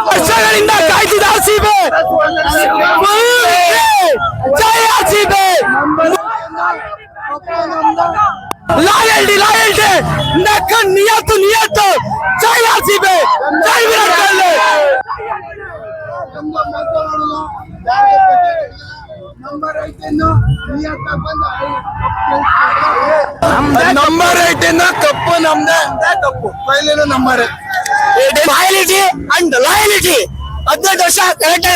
ವರ್ಷಗಳಿಂದ ಕಾಯ್ತಿದ್ದ ಆರ್ಸಿಬಿ ಜೈ RCB loyalty ನಕ್ಕನ್ ನಿಯತ್ತು ಜೈ RCB ಜೈ Virat Kohli number 8 ಕಪ್ಪು ನಮ್ದೇ ಕಪ್ಪು ಕೊಹ್ಲಿನ number loyalty and loyalty 18 ವರ್ಷ ಕರೆಕ್ಟ್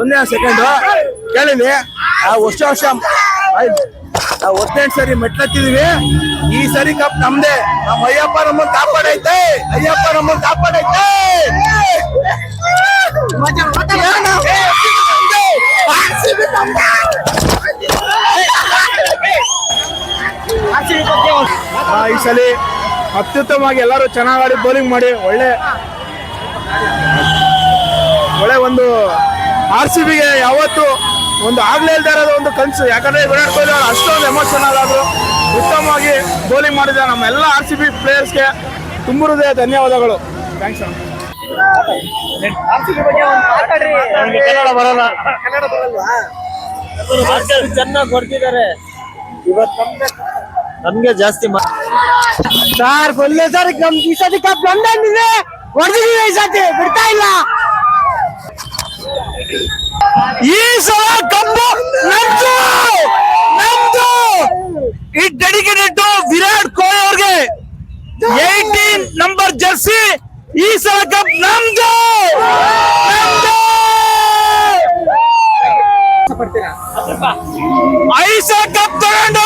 ಒಂದೇ ಸೆಕೆಂಡ್ ಕೇಳಿದ್ವಿ ವರ್ಷ ಸರಿ ಮೆಟ್ಲತ್ತಿದೀವಿ ಈ ಸರಿ ಕಪ್ ನಮ್ದೇ ನಮ್ಮ ಅಯ್ಯಪ್ಪ ನಮ್ಮನ್ನು ಕಾಪಾಡೈತೆ ಈ ಸಲ ಅತ್ಯುತ್ತಮವಾಗಿ ಎಲ್ಲರೂ ಚೆನ್ನಾಗಿ ಆಡಿ ಬೌಲಿಂಗ್ ಮಾಡಿ ಒಳ್ಳೆ ಒಂದು ಆರ್ಸಿಬಿಗೆ ಯಾವತ್ತು ಒಂದು ಆಗ್ಲೇ ಇಲ್ದೇ ಇರೋದು ಒಂದು ಕನಸು. ಯಾಕಂದ್ರೆ ವಿರಾಟ್ ಕೊಹ್ಲಿ ಅವರು ಅಷ್ಟೊಂದು ಎಮೋಷನಲ್ ಆದ್ರು, ಉತ್ತಮವಾಗಿ ಬೌಲಿಂಗ್ ಮಾಡಿದ ನಮ್ಮ ಎಲ್ಲ ಆರ್ಸಿಬಿ ಪ್ಲೇಯರ್ಸ್ಗೆ ತುಂಬ ಹೃದಯ ಧನ್ಯವಾದಗಳು. ಥ್ಯಾಂಕ್ಸ್. ಕನ್ನಡ ಬರಲ್ಲ, ಚೆನ್ನಾಗಿ ಕೊಡ್ತಿದ್ದಾರೆ ಇವತ್ತು. ನಮ್ಗೆ ಜಾಸ್ತಿ ಸರ್ ಕೊಲ್ಲೆ ಸರ್ ಈ ಸತಿ ಕಪ್ ನಮ್ದೇ ಹೊಡೆದಿದ್ದೀವಿ, ಈ ಸತಿ ಬಿಡ್ತಾ ಇಲ್ಲ. ಈ ಸಲ ಕಪ್ಪು ನಮ್ದು it dedicated to Virat Kohli ಅವ್ರಿಗೆ. 18 ನಂಬರ್ ಜರ್ಸಿ ಈ ಸಲ ಕಪ್ ನಮ್ದು. ಐಸ ಕಪ್ ತಗೊಂಡು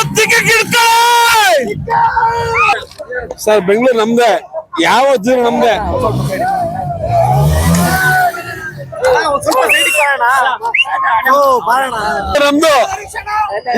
ಸರ್ ಬೆಂಗಳೂರು ನಮ್ದೆ, ಯಾವ ನಮ್ದೆ. ನಮ್ದು